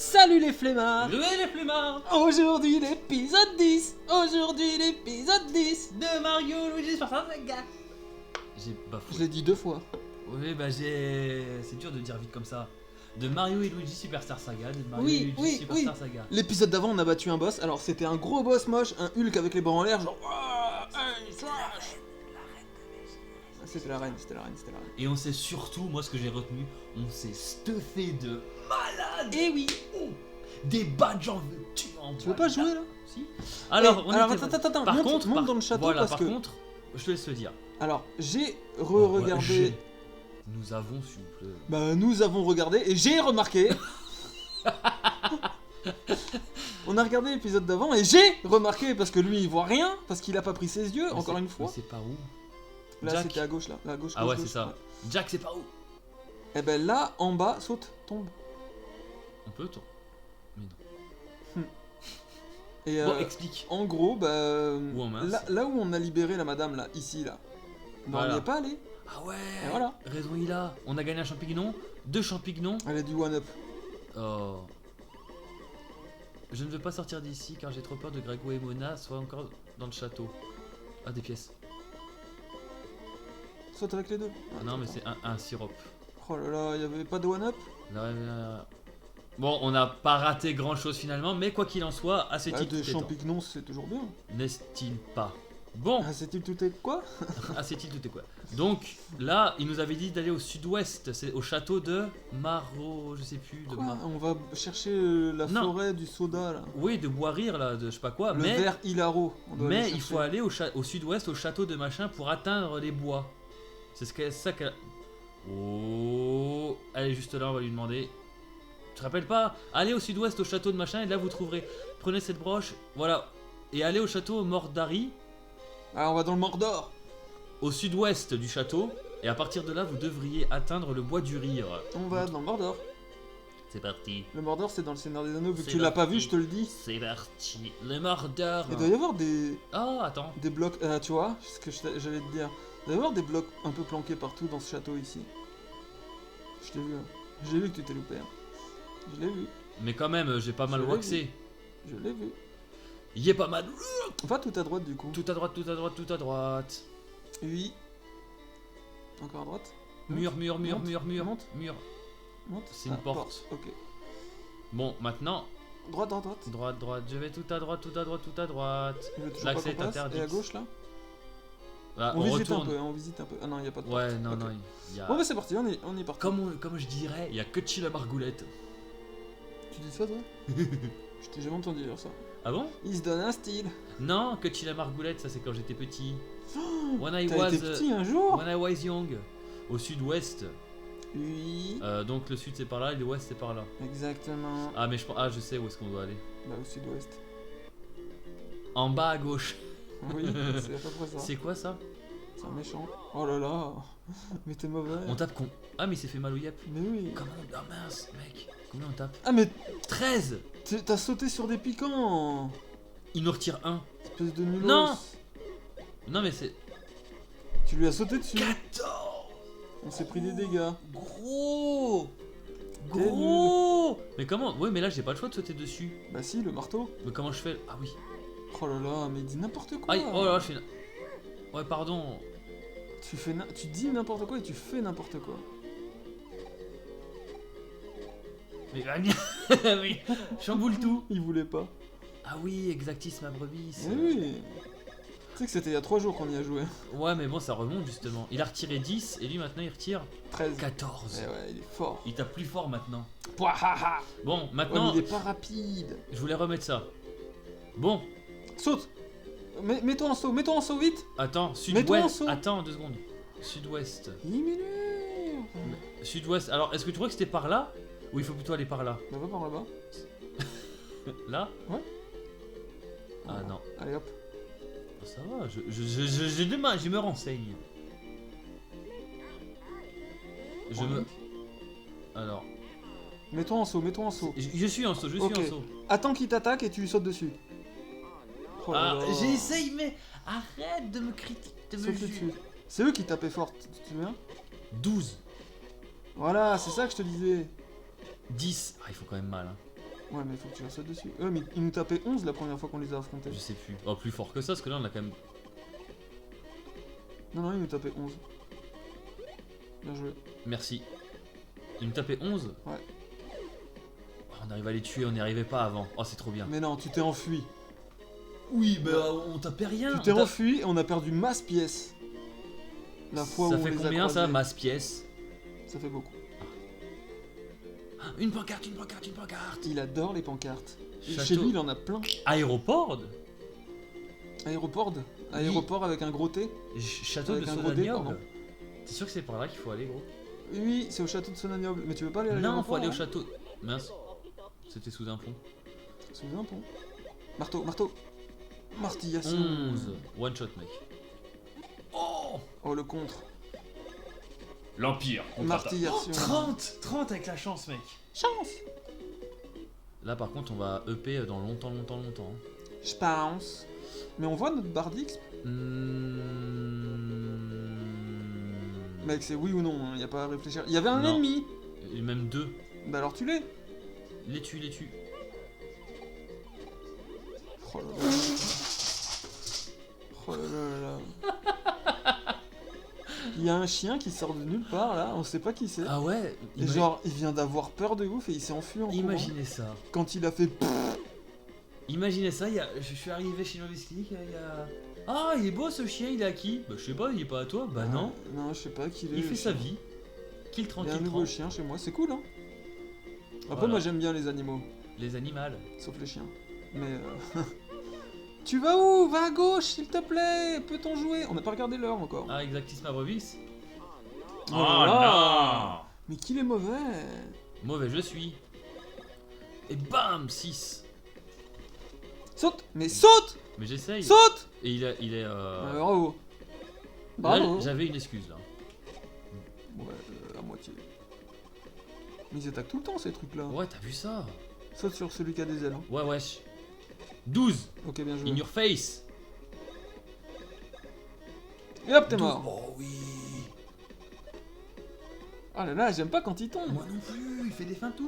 Salut les flemmards. Louez les flemmards. Aujourd'hui l'épisode 10. Aujourd'hui l'épisode 10. De Mario Luigi Superstar Saga. J'ai Je bafoué. l'ai dit 2 fois. Oui, bah c'est dur de dire vite comme ça. De Mario et Luigi Superstar Saga. De Mario Oui, et Luigi oui, Superstar Saga. L'épisode d'avant, on a battu un boss. Alors c'était un gros boss moche, un Hulk avec les bras en l'air, genre. Hey, slash. C'était la reine, c'était la reine, c'était la reine. Et on s'est surtout, moi ce que j'ai retenu, on s'est stuffé de malade. Eh oui. Des badges en veux tu en Tu veux pas jouer là? Si. Alors, Eh, alors, était- attends, par monte, contre, monte par- dans le château voilà, parce par que. contre, je te laisse le dire. Alors, j'ai Ouais, re-regardé. j'ai. Nous avons, s'il vous plaît. Bah, nous avons regardé et j'ai remarqué. On a regardé l'épisode d'avant et j'ai remarqué parce que lui il voit rien parce qu'il a pas pris ses yeux, Mais encore c'est- une fois. mais c'est pas où? Là Jack. c'était à gauche là, à gauche. Ah gauche, ouais, gauche, c'est ça. Jack, c'est pas où? Et ben là en bas, saute, tombe. On peut, toi. Mais non. Et Bon, explique. en gros, bah, Ou en mince. là où on a libéré la madame là, ici là, bah, Voilà. on n'y est pas allé. Ah ouais. Et voilà. Raison il a. On a gagné un champignon, 2 champignons. Elle a du one up. Oh. Je ne veux pas sortir d'ici car j'ai trop peur de Grégo et Mona soient encore dans le château. Ah, des pièces. Saute avec les deux. Non, mais c'est un sirop. Oh là là, il y avait pas de one up. Là. Bon, on n'a pas raté grand chose finalement, mais quoi qu'il en soit, assez Bah, titre des tout est temps. champignons c'est toujours bien. N'est-il pas? Bon, Ah, c'est-il tout est quoi? assez titre tout est quoi. Donc là, il nous avait dit d'aller au sud-ouest, c'est au château de Maro, je sais plus. De Quoi On va chercher la Non. forêt du soda là. Oui, de Bois-Rire là, de je sais pas quoi, Le mais. ver Hilaro. on doit aller Mais il chercher. faut aller au sud-ouest, au château de machin, pour atteindre les bois. C'est ça qu'elle... Oh... Elle est juste là, on va lui demander. Tu te rappelles pas? Allez au sud-ouest, au château de machin, et là vous trouverez... Prenez cette broche, voilà. Et allez au château Mordari, Ah, on va dans le Mordor. au sud-ouest du château. Et à partir de là, vous devriez atteindre le bois du rire. On va dans le Mordor. C'est parti. Le Mordor, c'est dans le Seigneur des Anneaux. Vu que C'est tu l'as pas parti. vu, je te le dis. C'est parti. Le Mordor. Il doit y avoir des Oh, attends. blocs. Tu vois, ce que j'allais te dire. Il doit y avoir des blocs un peu planqués partout dans ce château ici. Je t'ai vu. Hein. J'ai vu que tu t'es loupé. Hein. Je l'ai vu. Mais quand même, j'ai pas mal Je l'ai waxé. Je l'ai vu. Y est pas mal. Va tout à droite du coup. Tout à droite, tout à droite, tout à droite. Oui. Encore à droite. Mur, mur, mur, Monte. mur, mur, Monte. mur. Monte. C'est une porte. Ok. Bon, maintenant, Droite, droite, droite. droite, droite, je vais tout à droite, tout à droite, tout à droite. Je veux toujours L'accès pas est qu'on passe. interdit. Et à gauche là. Là, On on visite retourne. un peu. On visite un peu. Ah non, il y a pas de porte. Ouais, non, Ok. non, il y a... Bon bah c'est parti. On est parti. Comme je dirais, il y a que Chi la margoulette. Tu dis ça toi? Je t'ai jamais entendu dire ça. Ah bon? Il se donne un style. Non, que Chi la margoulette, ça c'est quand j'étais petit. When I T'as was, été petit un jour? when I was young. Au sud-ouest. Oui. Donc le sud c'est par là et l'ouest c'est par là. Exactement. Ah mais je sais où est-ce qu'on doit aller. Bah au sud-ouest. En bas à gauche. Oui, c'est à peu près ça. C'est quoi ça? C'est un méchant. Oh là là. Mais t'es mauvais. On tape con. Ah mais il s'est fait mal au yep. Mais oui. Comment? Ah mince mec. Combien on tape? Ah mais 13. t'as sauté sur des piquants. Il nous retire un. Espèce de nulos. Non. Non mais c'est... Tu lui as sauté dessus. 14. On s'est pris des dégâts. Gros. T'es Gros. Mais comment? Ouais mais là j'ai pas le choix de sauter dessus. Bah si, le marteau. Mais comment je fais? Ah oui. Oh là là, mais dis n'importe quoi. Aïe. Oh là là je fais... Ouais pardon. Tu dis n'importe quoi et tu fais n'importe quoi. Mais oui. Chamboule tout. Il voulait pas. Ah oui, exactis ma brebis. Mais oui. Tu sais que c'était il y a 3 jours qu'on y a joué. Ouais mais bon ça remonte justement. Il a retiré 10 et lui maintenant il retire 13. 14. Eh ouais, il est fort. Il tape plus fort maintenant. Pouahaha. Bon Ouais, maintenant, mais il est pas rapide. je voulais remettre ça. Bon, Saute. Mets-toi en saut vite. attends, Mets-toi en sud-ouest. saut. Attends 2 secondes. Sud-ouest. Émile. Sud-ouest. Alors est-ce que tu crois que c'était par là? Ou il faut plutôt aller par là? Bah va par là-bas. Là? Ouais. Ah non. Allez hop. Ça va, je me renseigne. Je me... Alors... Mets-toi en saut, mets-toi en saut. Je suis en saut, je suis Ok. en saut. Attends qu'il t'attaque et tu lui sautes dessus. Oh là Ah, là. j'essaye mais... Arrête de me critiquer, de me Saute juger. dessus. C'est eux qui tapaient fort, tu te souviens? 12. Voilà, c'est ça que je te disais. 10. Ah, il faut quand même mal. Hein. Ouais, mais faut que tu la sautes dessus. Mais ils nous tapaient 11 la première fois qu'on les a affrontés. Je sais plus. Oh, plus fort que ça, parce que là on a quand même. Non, ils nous tapaient 11. Bien joué. Merci. Il me tapait 11. Ouais. Oh, on arrive à les tuer, on n'y arrivait pas avant. Oh, c'est trop bien. Mais non, tu t'es enfui. Oui, bah on tapait rien. Tu t'es enfui et on a perdu masse pièces. La fois où Ça on fait les a combien ça, croisés. masse pièce? Ça fait beaucoup. Une pancarte, une pancarte, une pancarte. Il adore les pancartes. Château. Chez lui, il en a plein. Aéroport. Aéroport. Aéroport avec un gros T. Château Avec de un gros dé, Sonagnoble. pardon. T'es sûr que c'est par là qu'il faut aller, gros? Oui, c'est au château de Sonagnoble. Mais tu veux pas aller à l'aéroport? Non, faut aller au hein château. Mince. C'était sous un pont. Sous un pont. Marteau, marteau. Martillation. 11. One shot, mec. Oh, Oh, le contre. l'Empire. Martillation. 30 avec la chance, mec. Chance. Là, par contre, on va EP dans longtemps. Hein. Je pense. Mais on voit notre barre d'X. Mec, c'est oui ou non, hein, y a pas à réfléchir. Il y avait un Non. ennemi. Et même 2. Bah alors tu l'es. Les tue. Oh là là. Oh là là là. Il y a un chien qui sort de nulle part là, on sait pas qui c'est. Ah ouais. Et genre, il vient d'avoir peur de ouf et il s'est enfui en courant. Imaginez ça. Quand il a fait. Imaginez ça, je suis arrivé chez Novisky, il y a... Ah, il est beau ce chien, il est à qui? Bah je sais pas, il est pas à toi? Bah non. Non, je sais pas qui il est. Il le fait sa chien. vie. Qu'il Il y a tranquille un nouveau tranquille. chien chez moi, c'est cool hein. Après, Voilà. moi j'aime bien les animaux, Les animaux. sauf les chiens. Mais. Tu vas où? Va à gauche, s'il te plaît. Peut-on jouer? On n'a pas regardé l'heure encore. Ah, Exactisma Brevis. Oh là. Mais qu'il est mauvais. Mauvais je suis. Et bam 6. Saute. Mais saute. Mais j'essaye. Saute. Et il est Bravo. Bravo. Là, j'avais une excuse là. Ouais, à moitié. Mais ils attaquent tout le temps ces trucs là. Ouais, t'as vu ça? Saute sur celui qui a des ailes. Hein. Ouais, wesh. 12. Ok, bien joué. In your face. Et hop, t'es 12. mort. Oh oui. Ah là là, j'aime pas quand il tombe. Moi non plus, il fait des feintes.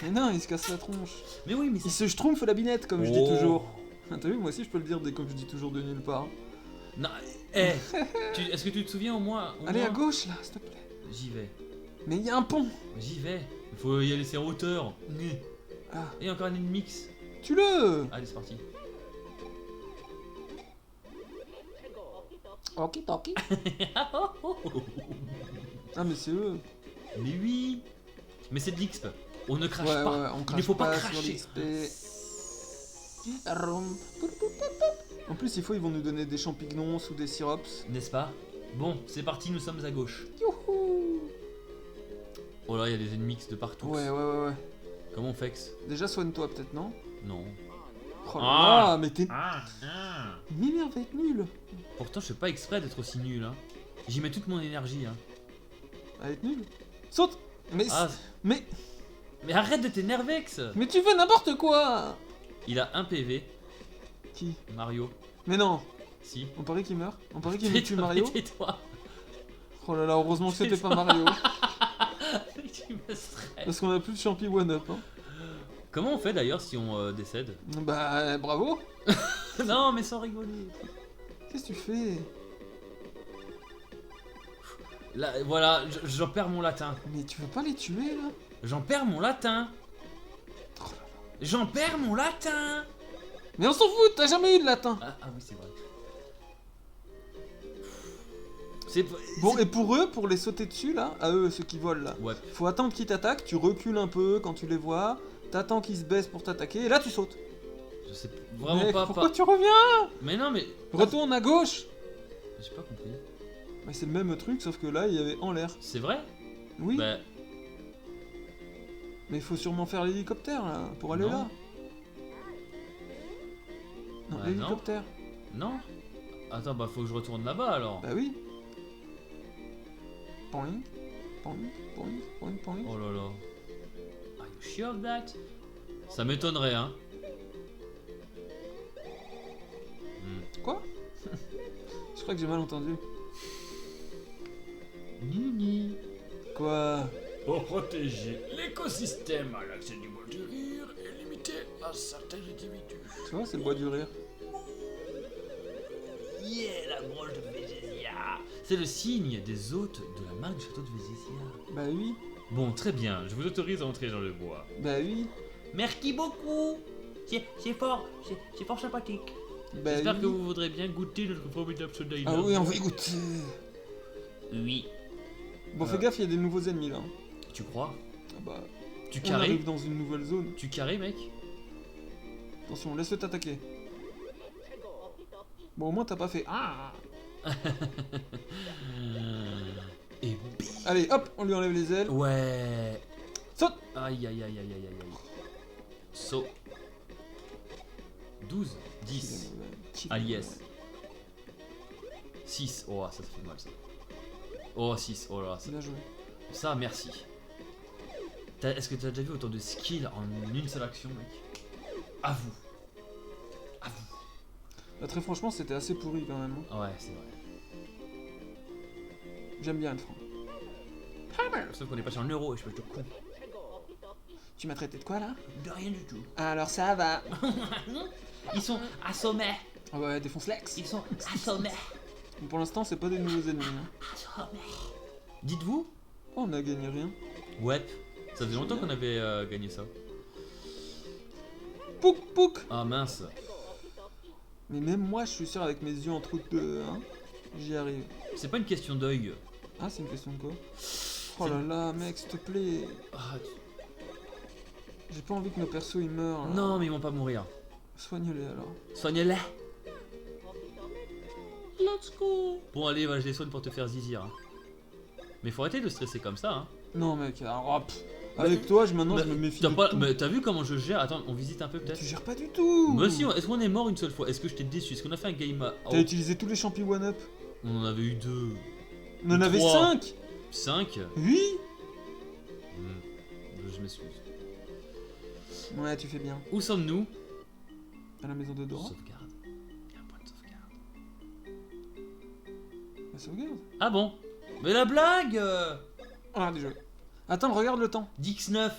Mais non, il se casse la tronche. Mais oui, mais Il se schtroumpfe la binette, comme je dis Oh. toujours. Ah, t'as vu, moi aussi je peux le dire dès comme je dis toujours de nulle part. Non, est-ce que tu te souviens au moins Allez à gauche là, s'il te plaît. J'y vais. Mais il y a un pont. J'y vais. Il faut y aller, c'est en hauteur. Ah, Et encore un mix. tue-le. Allez, c'est parti. Ok, ok. Ah, mais c'est eux. Mais oui. Mais c'est de l'XP. On ne crache Ouais, pas. ouais, on crache Il ne faut pas sur cracher. l'XP. Arum. En plus, il faut, ils vont nous donner des champignons ou des syrops. N'est-ce pas? Bon, c'est parti, nous sommes à gauche. Youhou. Oh là, il y a des ennemis de partout. Ouais. Comment on fexe? Déjà, soigne-toi peut-être, non? Non. Oh là Ah. là, mais t'es. Ah. M'énerve être nul. Pourtant, je fais pas exprès d'être aussi nul. Hein. J'y mets toute mon énergie. Hein. À être nul. Saute. Mais. Ah, Mais. mais arrête de t'énerver, X. Mais tu fais n'importe quoi. Il a un PV, Qui? Mario. Mais non. Si. On paraît qu'il meurt. On paraît qu'il tue Mario. Tais-toi. Oh là là, heureusement que c'était pas Mario. Tu me stresses. Parce qu'on a plus de champi one-up. Hein. Comment on fait d'ailleurs si on décède? Bah, bravo. Non, mais sans rigoler. Qu'est-ce que tu fais? Là, voilà, j'en perds mon latin. Mais tu veux pas les tuer là? J'en perds mon latin. Oh là là. J'en perds mon latin. Mais on s'en fout, t'as jamais eu de latin. Ah oui, c'est vrai. C'est Bon, et pour eux, pour les sauter dessus là, à eux, ceux qui volent là, ouais. faut attendre qu'ils t'attaquent, tu recules un peu quand tu les vois, t'attends qu'ils se baissent pour t'attaquer, et là tu sautes. Je sais vraiment Mais pas. pourquoi tu reviens? Mais non, mais Retourne à gauche. j'ai pas compris. Bah, c'est le même truc, sauf que là, il y avait en l'air. C'est vrai? Oui, Bah, mais il faut sûrement faire l'hélicoptère là, pour aller Non. là. Non, Bah, l'hélicoptère. non. Attends, bah faut que je retourne là-bas alors. Bah oui. Point, point, point, point, point. Oh là là. Are you sure of that? Ça m'étonnerait, hein. Quoi? Je crois que j'ai mal entendu. Nini. Quoi? Pour protéger l'écosystème à l'accès du bol du rire et certains individus. Tu vois, c'est le bois du rire. Yeah, la branche de Vézésia. C'est le signe des hôtes de la marque du château de Vézésia. Bah oui, Bon, très bien, je vous autorise à entrer dans le bois. bah oui, Merci beaucoup. C'est fort sympathique. bah J'espère oui. que vous voudrez bien goûter notre formidable soda. Ah oui, on va y goûter. Oui. Bon, fais gaffe, il y a des nouveaux ennemis là. Tu crois? Ah bah, Tu on carré? arrive dans une nouvelle zone. Tu carré, mec? Attention, laisse-le t'attaquer. Bon, au moins t'as pas fait. Ah. Et Allez, hop, on lui enlève les ailes. ouais. Saute. Aïe aïe aïe aïe aïe aïe aïe. Saut. 12, 10. Ah yes. 6. Oh, ça fait mal ça. Oh, 6. Oh là, ça, Bien joué. ça merci. Est-ce que tu as déjà vu autant de skill en une seule action, mec? À vous. À vous. Là, très franchement, c'était assez pourri quand même. Hein. Ouais, c'est vrai. J'aime bien être franc. Sauf qu'on est pas sur un euro, je suis de con. Tu m'as traité de quoi là? De rien du tout. Alors ça va. Ils sont assommés. Ah ouais, défonce l'ex. Ils sont assommés. Bon, pour l'instant, c'est pas des nouveaux ennemis. Hein. Dites-vous? Oh, on a gagné rien. Ouais. Ça faisait longtemps qu'on avait gagné ça. Pouc pouc. Ah mince. Mais même moi, je suis sûr, avec mes yeux en trou de. Hein, j'y arrive. C'est pas une question d'œil. Ah, c'est une question de quoi? Oh là là, mec, s'il te plaît. Ah, J'ai pas envie que nos persos ils meurent. Là. non, mais ils vont pas mourir. Soigne-les alors. Soigne-les. Let's go. Bon, allez, va, je les soigne pour te faire zizir. Hein. Mais faut arrêter de stresser comme ça. Hein. Non, mec, alors, avec toi, maintenant, je me méfie. T'as de pas, tout. mais t'as vu comment je gère? Attends, on visite un peu Tu peut-être. gères pas du tout. Bah si, est-ce qu'on est mort une seule fois? Est-ce que je t'ai déçu? Est-ce qu'on a fait un game T'as utilisé tous les champis one-up. On en avait eu 2. On en avait 3. 5. 5. Oui. Je m'excuse. Ouais, tu fais bien. Où sommes-nous? À la maison de Dora. Sauvegarde. Il y a un point de sauvegarde. La sauvegarde. Ah bon? Mais la blague Ah, déjà. Attends, regarde le temps. Dix-9.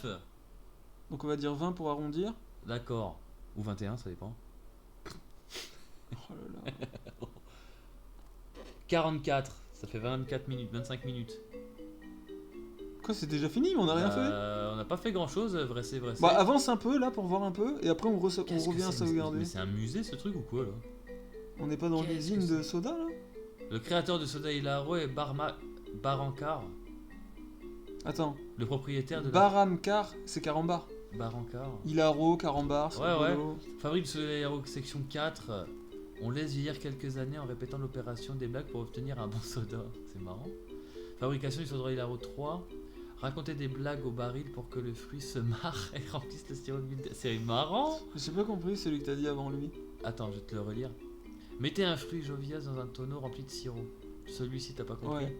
Donc on va dire 20 pour arrondir. D'accord. Ou 21, ça dépend. Oh là là. 44. Ça fait 24 minutes, 25 minutes. Quoi, c'est déjà fini, mais on a rien fait. On n'a pas fait grand chose, vrai c'est, vrai c'est. Bah avance un peu là pour voir un peu et après on Qu'est-ce que revient à c'est, sauvegarder. Mais c'est un musée ce truc ou quoi là? On n'est pas dans Qu'est-ce l'usine que de soda là? Le créateur de Soda Hilaro est Barankar, Attends. le propriétaire de Baramkar, c'est Carambar. Barankar. Hilaro, Carambar, c'est Ouais, rigolo. Fabrique de Soda Hilaro section 4. On laisse vieillir quelques années en répétant l'opération des blagues pour obtenir un bon soda. C'est marrant. Fabrication du Soda Hilaro 3. Raconter des blagues au baril pour que le fruit se marre et remplisse le sirop de huile. C'est marrant. J'ai pas compris celui que t'as dit avant lui. Attends, je vais te le relire. Mettez un fruit jovial dans un tonneau rempli de sirop. Celui-ci, t'as pas compris. Ouais.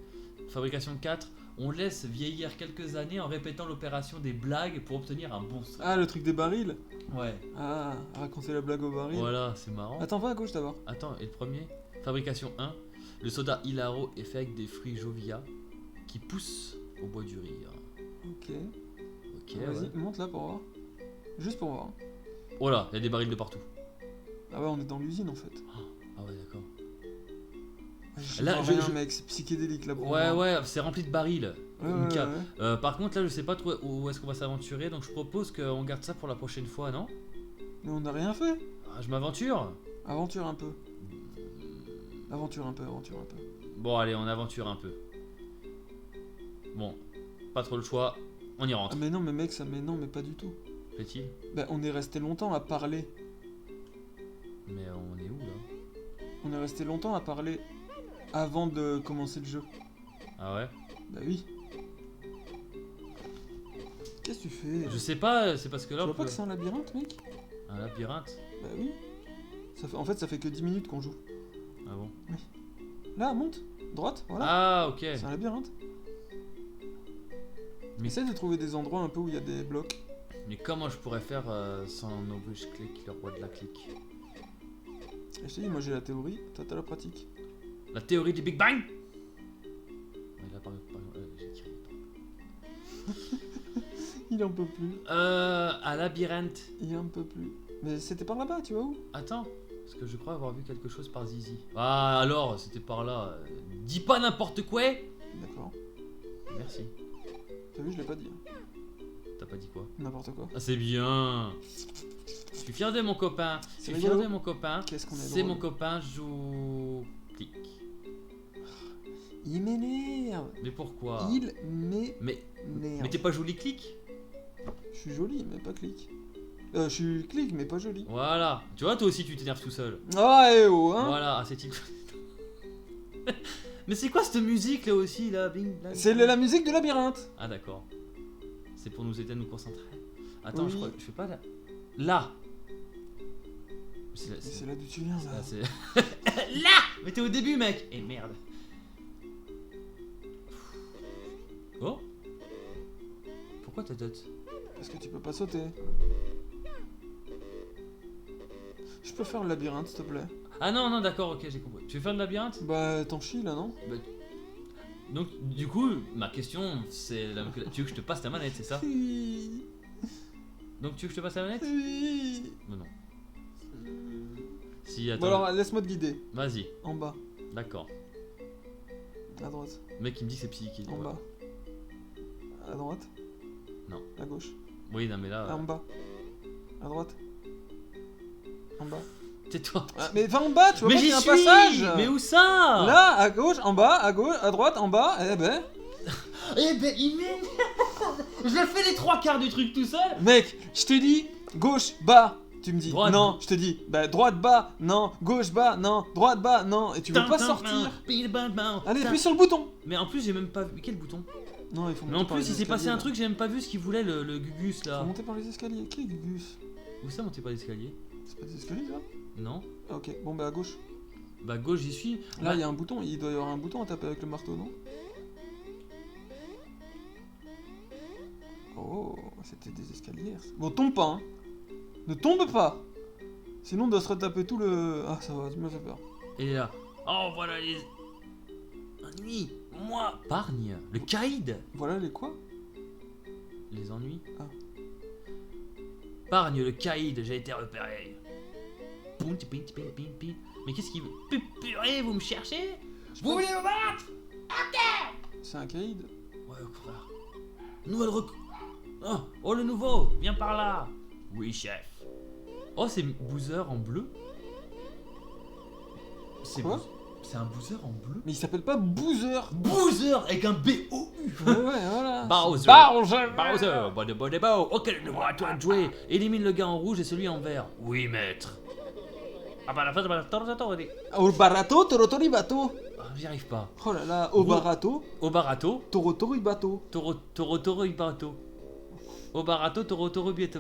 Fabrication 4. On laisse vieillir quelques années en répétant l'opération des blagues pour obtenir un bon soda. Ah, le truc des barils. Ouais. Ah, raconter la blague au baril. Voilà, c'est marrant. Attends, va à gauche d'abord. Attends, et le premier? Fabrication 1. Le soda Hilaro est fait avec des fruits Jovia qui poussent au bois du rire. Ok. Ok, Vas-y, ouais. monte là pour voir. Juste pour voir. Oh là, il y a des barils de partout. Ah ouais, on est dans l'usine en fait. Ah ouais, d'accord. Là, Là, rien, mec, c'est psychédélique là pour Ouais, voir. ouais, c'est rempli de barils. Ouais, Une ouais, cave. ouais. Par contre, là, je sais pas trop où est-ce qu'on va s'aventurer, donc je propose qu'on garde ça pour la prochaine fois, non? Mais on n'a rien fait. Ah, je m'aventure. Aventure un peu. Aventure un peu, aventure un peu. Bon, allez, on aventure un peu. Bon, pas trop le choix, on y Ah rentre. mais non, mais mec, ça, mais non, mais pas du tout. Fait-il? Bah, on est resté longtemps à parler. Mais on est où là? On est resté longtemps à parler avant de commencer le jeu. Ah ouais? Bah oui. Qu'est-ce que tu fais? Je sais pas, c'est parce que Tu là. vois on pas peut- que c'est un labyrinthe, mec? Un labyrinthe? Bah oui. Ça fait, en fait, ça fait que 10 minutes qu'on joue. Ah bon? Là, monte. Droite, voilà. Ah, ok. C'est un labyrinthe. Mais- Essaye de trouver des endroits un peu où il y a des blocs. Mais comment je pourrais faire sans Nobush Click, le roi de la clique? Et je te dis, moi j'ai la théorie, toi t'as la pratique. La théorie du Big Bang? Ouais, là, j'ai écrit. Il en peut plus. Un labyrinthe. Il en peut plus. Mais c'était par là-bas, tu vois où? Attends, parce que je crois avoir vu quelque chose par Zizi. Ah, alors, c'était par là. Dis pas n'importe quoi. D'accord. Merci. T'as vu, je l'ai pas dit. T'as pas dit quoi? N'importe quoi. Ah, c'est bien. Je suis fier de mon copain. Je suis fier rigolo. de mon copain. Qu'est-ce qu'on est C'est drôle. mon copain, joue. Clic. Il m'énerve. Mais pourquoi? Il m'énerve. Mais t'es pas joli clic? Je suis joli, mais pas clic. Je suis clic, mais pas joli. Voilà. Tu vois, toi aussi, tu t'énerves tout seul. Ah, eh oh, hein. Voilà, ah, c'est il. Mais c'est quoi cette musique là aussi là? Bing, blang, C'est blang. la musique de labyrinthe. Ah d'accord. C'est pour nous aider à nous concentrer. Attends, Oui. je crois que je fais pas là. Là. C'est là. Mais c'est là d'où tu viens, là. là, c'est- là. Mais t'es au début, mec. Et merde. Oh. Pourquoi ta tête? Parce que tu peux pas sauter. Je peux faire le labyrinthe, s'il te plaît? Ah non non d'accord, ok, j'ai compris. Tu veux faire le labyrinthe? Bah, t'en chies là, non? Donc du coup, ma question c'est tu veux que je te passe ta manette, c'est ça? Oui. Donc tu veux que je te passe la manette? Oui. Non non. Si attends. Bon, alors, laisse-moi te guider. Vas-y. En bas, D'accord. à droite, Le mec il me dit que c'est psychique. en bas. À droite? Non. À gauche? Oui non mais là. En bas. À droite? En bas. Tais-toi. Ah, mais va en bas, tu vois Mais pas qu'il j'y y a un suis. passage? Mais où ça? Là, à gauche, en bas, à gauche, à droite, en bas, eh ben... Eh ben il m'énerve. Je fais les trois quarts du truc tout seul. Mec, je te dis, gauche, bas, tu me dis, Droite. non, je te dis, bah droite, bas, non, gauche, bas, non, droite, bas, non, et tu veux pas sortir. Allez, appuie sur le bouton. Mais en plus j'ai même pas vu. Quel bouton? Non, il faut Mais monter en par plus les il s'est passé escaliers, un là. truc, j'ai même pas vu ce qu'il voulait le Gugus Faut là. monter par les escaliers, qui est Gugus? Où ça monter pas l'escalier? C'est pas des escaliers, ça? Non. Ah, ok, bon bah à gauche. Bah gauche j'y suis. Là, Bah, il y a un bouton, il doit y avoir un bouton à taper avec le marteau, non? Oh, c'était des escaliers. Bon, tombe pas, hein. Ne tombe pas. Sinon, on doit se retaper tout le... Ah, ça va, tu m'as fait peur. Et là. Oh voilà les. Ennuis. Moi. Pargne. Le caïd. Voilà les quoi? Les ennuis. Ah. Pargne le caïd, j'ai été repéré. Poum, ti, ping, ti, ping, ping, ping. Mais qu'est-ce qu'il veut? Purée, vous me cherchez? Vous voulez me battre? C'est un caïd. Ouais, frère. Nouvelle oh, le nouveau, viens par là. Oui, chef. Oh, c'est Boozer en bleu. C'est Quoi? C'est un Boozer en bleu. Mais il s'appelle pas Boozer. Boozer avec un B-O-U. Ouais, voilà. Bowser. Bowser. Bowser, bon, bon. Ok, le nouveau à toi de jouer. Élimine le gars en rouge et celui en vert. Oui, maître. Ah bah la fin, Au barato, torotori bateau. j'y arrive pas. Oh là là, au barato, Au barato, torotori bateau. toro, ibato. Au barato, toro, bieto.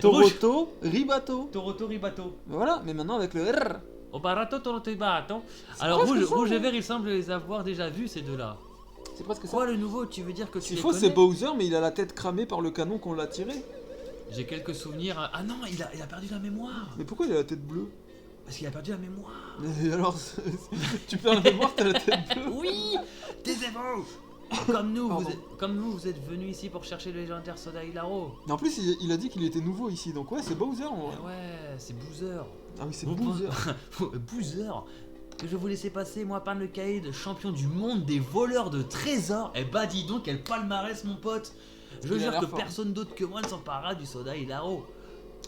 Toroto, ribato. Toro, ribato. Voilà, mais maintenant avec le R. Au barato, toro, ibato. Alors, presque ça, rouge et hein. vert, il semble les avoir déjà vus, ces deux-là. C'est presque ça. Quoi, le nouveau, tu veux dire que tu C'est les faux, c'est connais? Bowser, mais il a la tête cramée par le canon qu'on l'a tiré. J'ai quelques souvenirs. Ah non, il a perdu la mémoire. Mais pourquoi il a la tête bleue? Parce qu'il a perdu la mémoire. Et alors, tu perds la mémoire, t'as la tête bleue. Oui, taisez-vous. Comme nous, Pardon. vous êtes venus ici pour chercher le légendaire Soda Hilaro. Mais en plus, il a dit qu'il était nouveau ici, donc ouais, c'est Bowser en vrai. Ouais, c'est Boozer. Ah oui, c'est Vous Bowser. Boozer. Que je vous laissais passer, moi, Pan le Caïd, champion du monde des voleurs de trésors. Eh bah, dis donc, quel palmarès, mon pote. Je Il a jure l'air que fort. personne d'autre que moi ne s'emparera du Soda Hilaro.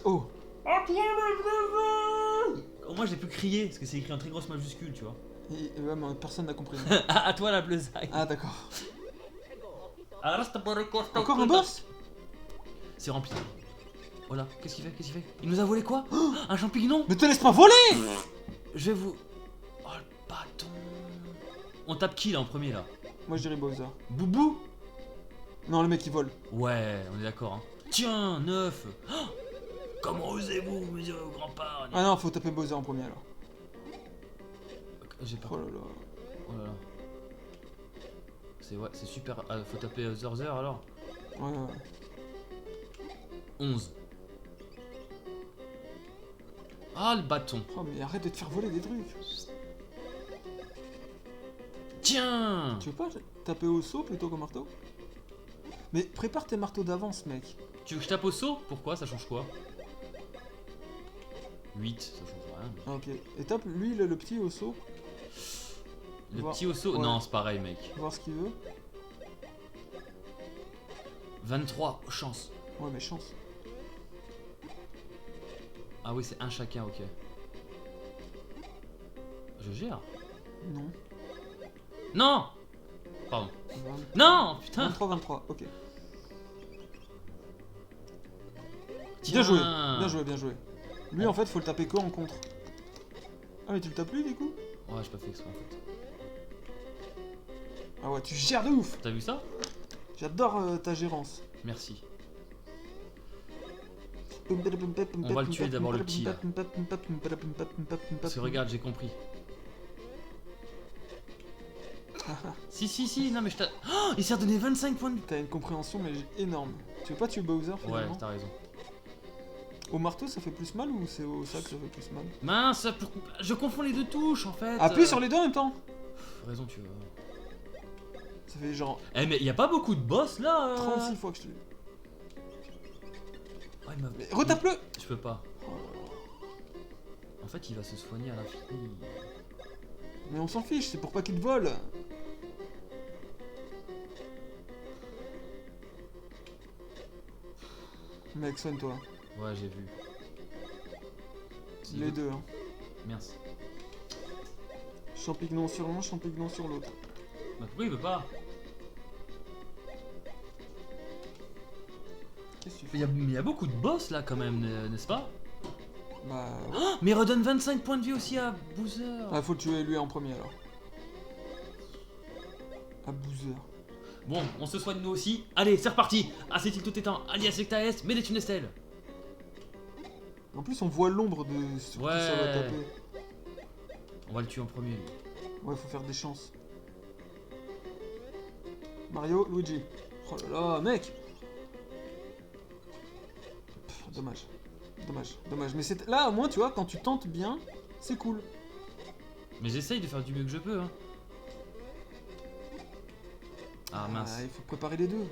Oh, Au moins, j'ai pu crier, parce que c'est écrit en très grosse majuscule, tu vois. ouais, mais personne n'a compris. À toi, la bleusaille. Ah d'accord. Encore Encore un boss? C'est rempli. Oh là, qu'est-ce qu'il fait? Il nous a volé quoi? Un champignon? Mais te laisse pas voler! Je vais vous... Oh le bâton. On tape qui là en premier là? Moi je dirais Bowser. Boubou? Non, le mec il vole. Ouais, on est d'accord. Hein. Tiens, 9. Comment osez-vous me dire au grand parrain? Ah non, faut taper Bowser en premier alors. J'ai pas... Oh là là. Oh là là. C'est super... Ah, faut taper Zerzer alors. Ouais, ouais. 11. Ah le bâton. Oh mais arrête de te faire voler des trucs. Tiens. Tu veux pas taper au saut plutôt qu'au marteau? Mais prépare tes marteaux d'avance, mec. Tu veux que je tape au saut? Pourquoi? Ça change quoi? 8, ça change rien. Ah, ok. Et tape lui, le petit au saut. Le Voir- petit au saut? ouais. Non, c'est pareil, mec. Voir ce qu'il veut. 23, chance. Ouais, mais chance. Ah oui, c'est un chacun, ok. Je gère. Non. Non! Pardon. 20, Non! Putain! 23, 23, ok. Tiens. Bien joué, bien joué, bien joué. Lui, en fait, faut le taper que en contre. Ah, mais tu le tapes lui, du coup? Ouais, j'ai pas fait exprès en fait. Ah ouais, tu gères de ouf. T'as vu ça? J'adore ta gérance. Merci. On va le tuer d'abord, le petit, là. Parce que regarde, j'ai compris. Si, non mais je t'ai... Oh, il s'est redonné 25 points de... T'as une compréhension, mais énorme. Tu veux pas tuer Bowser, Ouais, finalement? t'as raison. Au marteau, ça fait plus mal ou c'est au sac que ça fait plus mal? Mince, je confonds les deux touches en fait. Appuie sur les deux en même temps. Raison, tu vois. Ça fait genre Eh mais y a pas beaucoup de boss là 36 fois que je te l'ai. Oh, il m'a... Mais retape-le. Je peux pas. En fait, il va se soigner à l'infini. Mais on s'en fiche, c'est pour pas qu'il te vole. Mec, soigne-toi. Ouais, j'ai vu. Les deux, hein. Merci. Champignon sur l'un, champignon sur l'autre. Bah pourquoi il veut pas? Qu'est-ce que tu fais? Mais y a beaucoup de boss là quand même, n'est-ce pas? Bah... Oh, mais il redonne 25 points de vie aussi à Bowser. Ah, faut le tuer lui en premier alors. À Bowser. Bon, on se soigne nous aussi. Allez, c'est reparti. Ah, c'est-il tout étant alias secta est, mais des tunestel. En plus, on voit l'ombre de sur qui ça va Ouais. taper. On va le tuer en premier lui. Ouais, faut faire des chances. Mario, Luigi. Oh là là, mec! Pff, dommage. Dommage. Mais c'est... là, au moins, tu vois, quand tu tentes bien, c'est cool. Mais j'essaye de faire du mieux que je peux, hein. Ah mince. Il faut préparer les deux.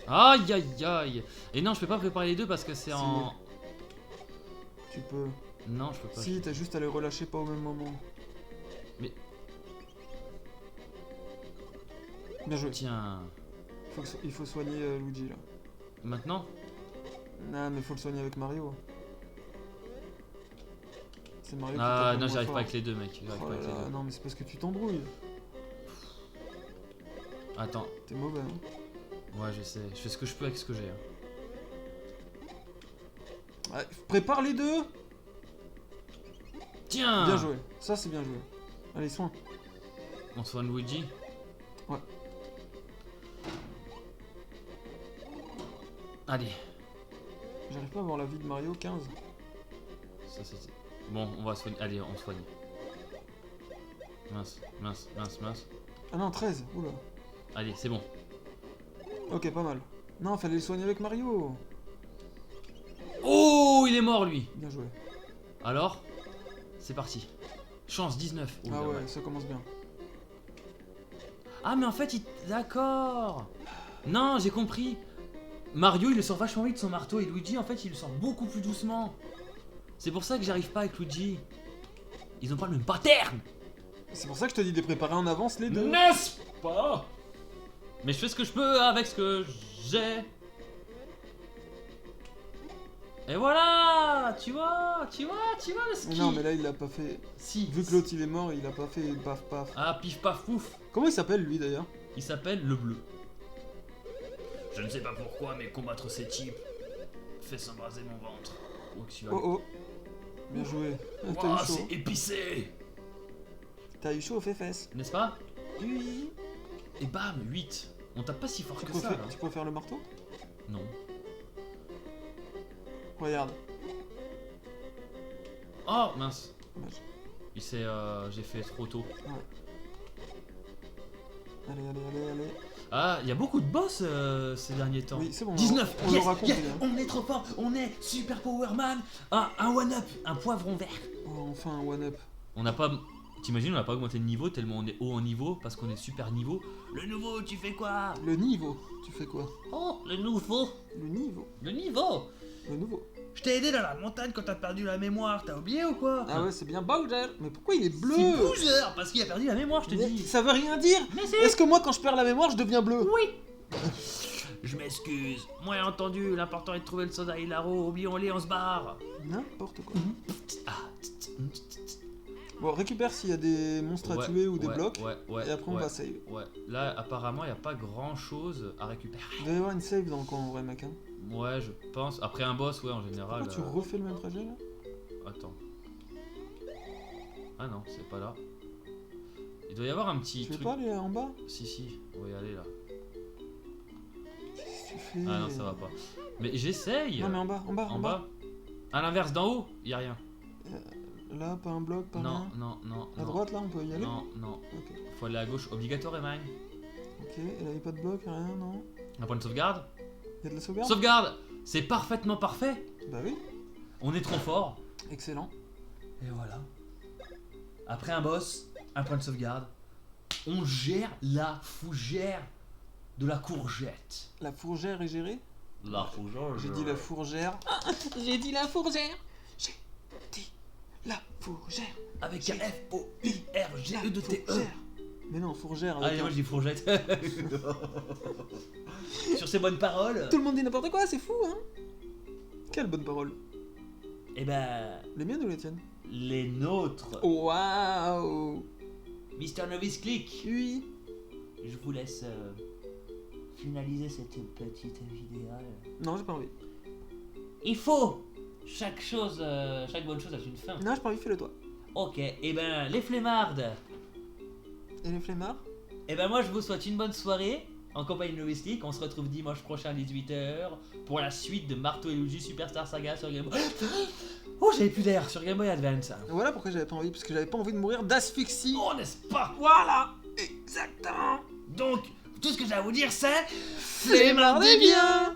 Aïe aïe aïe. Et non, je peux pas préparer les deux parce que c'est Si. en... Tu peux. Non, je peux pas. Si, t'as juste à les relâcher pas au même moment. Mais- Bien joué. Tiens. Il faut soigner Luigi là. Maintenant? Non, mais faut le soigner avec Mario. C'est Mario qui Ah tape le non, moins j'arrive fort. pas avec les deux, mec. J'arrive Oh pas là avec les là, deux. non, mais c'est parce que tu t'embrouilles. Attends. T'es mauvais, hein. Ouais, je sais. Je fais ce que je peux avec ce que j'ai. Hein. Ouais, prépare les deux. Tiens. Bien joué. Ça, c'est bien joué. Allez, soin. On soigne Luigi. Ouais. Allez. J'arrive pas à voir la vie de Mario, 15. Ça c'était... Bon, on va soigner. Allez, on soigne. Mince. Ah non, 13. Oula. Allez, c'est bon. Ok, pas mal. Non, fallait le soigner avec Mario. Oh, il est mort lui. Bien joué. Alors, c'est parti. Chance 19. Oh, Ah là, ouais, ça commence bien. Ah, mais en fait, il... D'accord. Non, j'ai compris. Mario, il le sort vachement vite son marteau et Luigi, en fait, il le sort beaucoup plus doucement. C'est pour ça que j'arrive pas avec Luigi. Ils ont pas le même pattern. C'est pour ça que je te dis de les préparer en avance les deux. N'est-ce pas? Mais je fais ce que je peux avec ce que j'ai. Et voilà. Tu vois le ski. Non, mais là, il l'a pas fait. Si. Vu que l'autre il est mort, il a pas fait paf paf. Ah, pif paf pouf. Comment il s'appelle lui d'ailleurs? Il s'appelle le bleu. Je ne sais pas pourquoi, mais combattre ces types fait s'embraser mon ventre. Oh, que tu vas- Oh oh. Bien joué. Ouah, T'as eu chaud. c'est épicé. T'as eu chaud aux fesses. N'est-ce pas? Oui. Et bam, 8. On tape pas si fort que ça, là. Tu peux faire le marteau? Non. Regarde. Oh, mince. Dommage. Il s'est... j'ai fait trop tôt. Allez. Ah, il y a beaucoup de boss ces derniers temps. Oui, c'est bon. 19. On Yes, l'aura compris. yes, on est trop fort. On est super power man. Ah, un one-up. Un poivron vert. Oh, enfin un one-up. On n'a pas... T'imagines, on a pas augmenté de niveau tellement on est haut en niveau parce qu'on est super niveau. Le nouveau, tu fais quoi? Le niveau, tu fais quoi? Oh, le nouveau. Le niveau. Le niveau. Le nouveau. Je t'ai aidé dans la montagne quand t'as perdu la mémoire, t'as oublié ou quoi? Ah ouais, c'est bien Bowser. Mais pourquoi il est bleu? C'est Bowser parce qu'il a perdu la mémoire, je te Mais dis. ça veut rien dire. Mais si. Est-ce que moi, quand je perds la mémoire, je deviens bleu? Oui. Je m'excuse. Moi j'ai entendu, l'important est de trouver le soldat Hilaro. Oublions-les, on se barre. N'importe quoi. Ah. Bon, récupère s'il y a des monstres à tuer ou des blocs. Ouais, Et après, on va save. Ouais, là apparemment il n'y a pas grand chose à récupérer. Il doit y avoir une save dans le coin en vrai, mec. Hein. Ouais, je pense. Après un boss, ouais, en général. Pourquoi tu refais le même trajet là? Attends. Ah non, c'est pas là. Il doit y avoir un petit Tu veux truc. pas aller en bas? Si, on va y aller là. Qu'est-ce que tu fais? Ah non, ça va pas. Mais j'essaye. Non, mais en bas, en bas, En bas. À l'inverse, d'en haut, y a rien. Là, pas un bloc, pas Non, rien. non. À droite, là, on peut y aller? Non. Ok. Faut aller à gauche, obligatoirement. Ok, et là, y a pas de bloc, rien, non? Un point de sauvegarde. Y a de la sauvegarde? Sauvegarde. C'est parfaitement parfait. Bah oui. On est trop fort. Excellent. Et voilà. Après un boss, un point de sauvegarde. On gère la fougère de la courgette. La fourgère est gérée? La fougère. J'ai dit la fourgère. J'ai dit la fourgère. J'ai dit la fourgère. Avec un F-O-U-R-G-E-T-E. Fourgère. Mais non, fourgère. avec Allez, un- moi je dis fourgette. Sur ces bonnes paroles. Tout le monde dit n'importe quoi, c'est fou, hein? Quelle bonne parole. Eh ben, Les miennes ou les tiennes? les nôtres. Waouh! Mister Novice Click. Oui. Je vous laisse finaliser cette petite vidéo. Non, j'ai pas envie. Il faut chaque chose, chaque bonne chose a une fin. Non, j'ai pas envie, fais-le toi. Ok, et ben les flemmards. Et les flemmards? Et ben moi je vous souhaite une bonne soirée en compagnie de Novice Click. On se retrouve dimanche prochain à 18h pour la suite de Marteau et Luigi Superstar Saga sur Game Boy. Oh, j'avais plus d'air sur Game Boy Advance. Voilà pourquoi j'avais pas envie, parce que j'avais pas envie de mourir d'asphyxie. Oh, n'est-ce pas? Voilà! Exactement! Donc, tout ce que j'ai à vous dire c'est... Flemmards des biens!